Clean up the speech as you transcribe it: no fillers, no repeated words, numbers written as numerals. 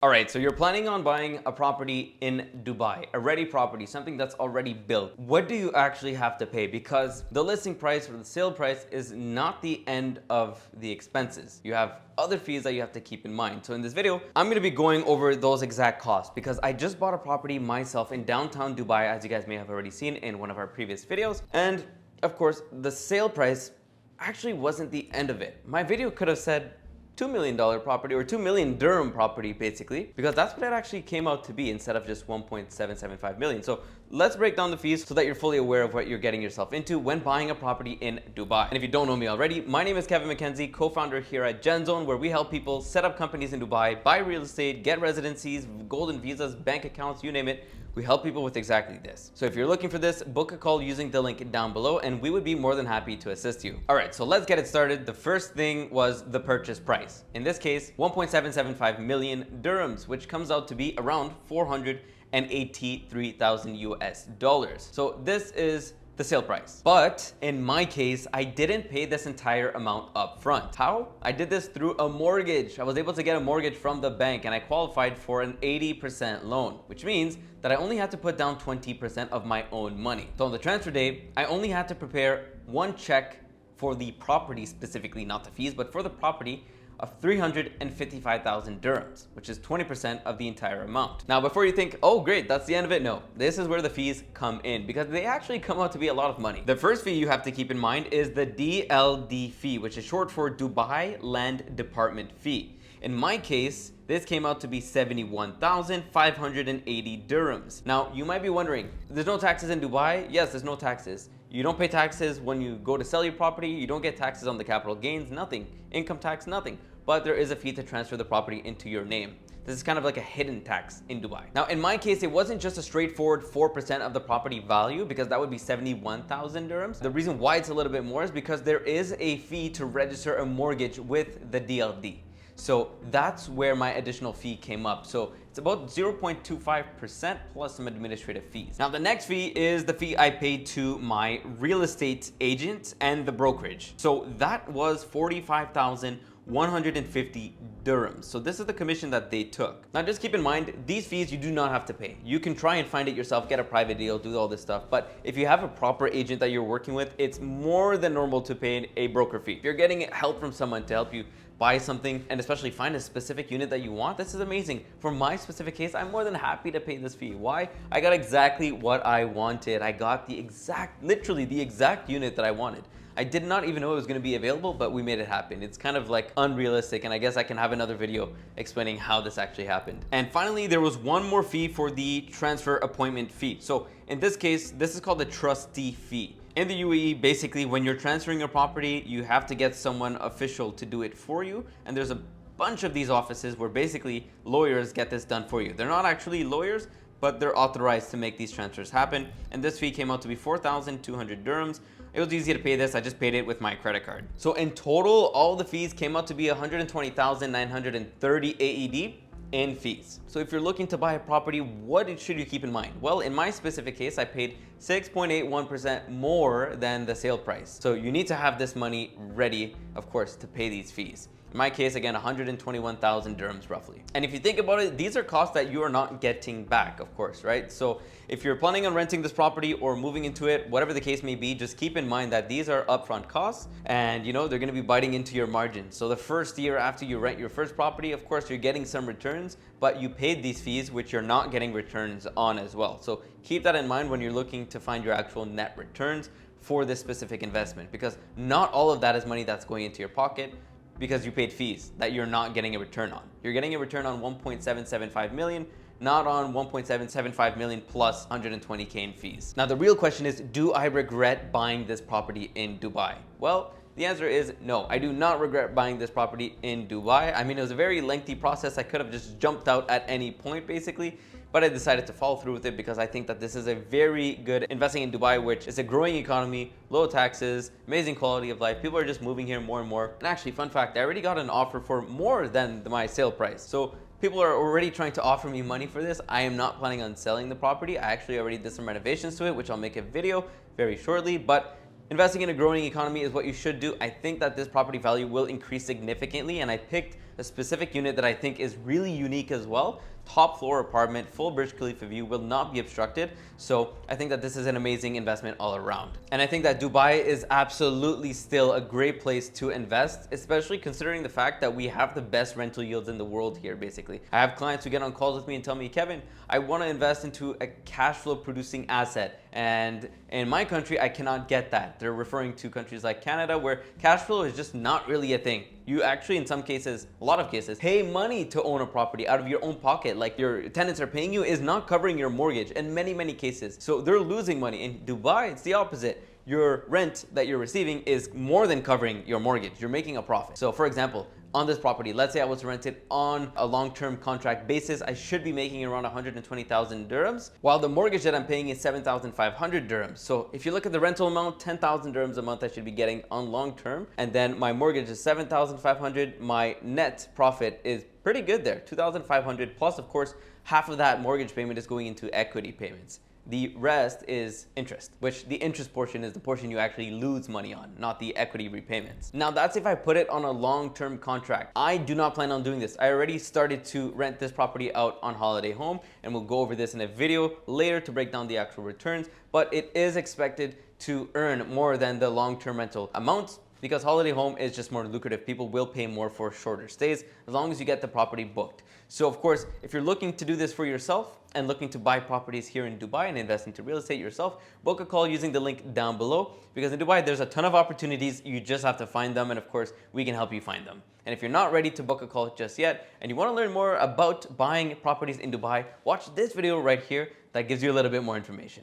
All right, so you're planning on buying a property in Dubai, a ready property, something that's already built. What do you actually have to pay? Because the listing price or the sale price is not the end of the expenses. You have other fees that you have to keep in mind. So in this video, I'm gonna be going over those exact costs because I just bought a property myself in downtown Dubai, as you guys may have already seen in one of our previous videos. And of course, the sale price actually wasn't the end of it. My video could have said $2 million property or 2 million dirham property basically, because that's what it actually came out to be instead of just 1.775 million. So let's break down the fees so that you're fully aware of what you're getting yourself into when buying a property in Dubai. And if you don't know me already, my name is Kevin McKenzie, co-founder here at GenZone, where we help people set up companies in Dubai, buy real estate, get residencies, golden visas, bank accounts, you name it. We help people with exactly this. So if you're looking for this, book a call using the link down below and we would be more than happy to assist you. All right, so let's get it started. The first thing was the purchase price. In this case, 1.775 million dirhams, which comes out to be around 483,000 US dollars. So this is the sale price. But in my case, I didn't pay this entire amount up front. How? I did this through a mortgage. I was able to get a mortgage from the bank and I qualified for an 80% loan, which means that I only had to put down 20% of my own money. So on the transfer day, I only had to prepare one check for the property specifically, not the fees, but for the property of 355,000 dirhams, which is 20% of the entire amount. Now, before you think, oh great, that's the end of it, no. This is where the fees come in because they actually come out to be a lot of money. The first fee you have to keep in mind is the DLD fee, which is short for Dubai Land Department Fee. In my case, this came out to be 71,580 dirhams. Now, you might be wondering, there's no taxes in Dubai? Yes, there's no taxes. You don't pay taxes when you go to sell your property. You don't get taxes on the capital gains, nothing. Income tax, nothing. But there is a fee to transfer the property into your name. This is kind of like a hidden tax in Dubai. Now, in my case, it wasn't just a straightforward 4% of the property value because that would be 71,000 dirhams. The reason why it's a little bit more is because there is a fee to register a mortgage with the DLD. So that's where my additional fee came up. So it's about 0.25% plus some administrative fees. Now the next fee is the fee I paid to my real estate agent and the brokerage. So that was 45,150 dirhams. So this is the commission that they took. Now just keep in mind, these fees you do not have to pay. You can try and find it yourself, get a private deal, do all this stuff. But if you have a proper agent that you're working with, it's more than normal to pay a broker fee. If you're getting help from someone to help you buy something and especially find a specific unit that you want, this is amazing. For my specific case, I'm more than happy to pay this fee. Why? I got exactly what I wanted. I got literally the exact unit that I wanted. I did not even know it was going to be available, but we made it happen. It's kind of like unrealistic, and I guess I can have another video explaining how this actually happened. And finally, there was one more fee for the transfer appointment fee. So in this case, this is called the trustee fee. In the UAE, basically, when you're transferring a property, you have to get someone official to do it for you. And there's a bunch of these offices where basically lawyers get this done for you. They're not actually lawyers, but they're authorized to make these transfers happen. And this fee came out to be 4,200 dirhams. It was easy to pay this. I just paid it with my credit card. So in total, all the fees came out to be 120,930 AED in fees. So if you're looking to buy a property, what should you keep in mind? Well, in my specific case, I paid 6.81% more than the sale price. So you need to have this money ready, of course, to pay these fees. In my case, again, 121,000 dirhams roughly. And if you think about it, these are costs that you are not getting back, of course, right? So if you're planning on renting this property or moving into it, whatever the case may be, just keep in mind that these are upfront costs and they're gonna be biting into your margin. So the first year after you rent your first property, of course, you're getting some returns, but you paid these fees, which you're not getting returns on as well. So keep that in mind when you're looking to find your actual net returns for this specific investment, because not all of that is money that's going into your pocket, because you paid fees that you're not getting a return on. You're getting a return on 1.775 million, not on 1.775 million plus 120K in fees. Now the real question is, do I regret buying this property in Dubai? Well, the answer is no. I do not regret buying this property in Dubai. I mean, it was a very lengthy process. I could have just jumped out at any point basically, but I decided to follow through with it because I think that this is a very good investing in Dubai, which is a growing economy, low taxes, amazing quality of life. People are just moving here more and more. And actually, fun fact, I already got an offer for more than my sale price. So people are already trying to offer me money for this. I am not planning on selling the property. I actually already did some renovations to it, which I'll make a video very shortly, but investing in a growing economy is what you should do. I think that this property value will increase significantly, and I picked a specific unit that I think is really unique as well. Top floor apartment, full Burj Khalifa view, will not be obstructed. So I think that this is an amazing investment all around. And I think that Dubai is absolutely still a great place to invest, especially considering the fact that we have the best rental yields in the world here, basically. I have clients who get on calls with me and tell me, Kevin, I want to invest into a cash flow producing asset. And in my country, I cannot get that. They're referring to countries like Canada, where cash flow is just not really a thing. You actually, in some cases, a lot of cases, pay money to own a property out of your own pocket. Like your tenants are paying you is not covering your mortgage in many, many cases. So they're losing money. In Dubai, it's the opposite. Your rent that you're receiving is more than covering your mortgage. You're making a profit. So for example, on this property, let's say I was to rent it on a long-term contract basis, I should be making around 120,000 dirhams, while the mortgage that I'm paying is 7,500 dirhams. So if you look at the rental amount, 10,000 dirhams a month I should be getting on long-term, and then my mortgage is 7,500. My net profit is pretty good there, 2,500, plus of course, half of that mortgage payment is going into equity payments. The rest is interest, which the interest portion is the portion you actually lose money on, not the equity repayments. Now that's if I put it on a long-term contract. I do not plan on doing this. I already started to rent this property out on Holiday Home, and we'll go over this in a video later to break down the actual returns, but it is expected to earn more than the long-term rental amounts, because Holiday Home is just more lucrative. People will pay more for shorter stays as long as you get the property booked. So of course, if you're looking to do this for yourself and looking to buy properties here in Dubai and invest into real estate yourself, book a call using the link down below, because in Dubai, there's a ton of opportunities. You just have to find them. And of course, we can help you find them. And if you're not ready to book a call just yet, and you want to learn more about buying properties in Dubai, watch this video right here that gives you a little bit more information.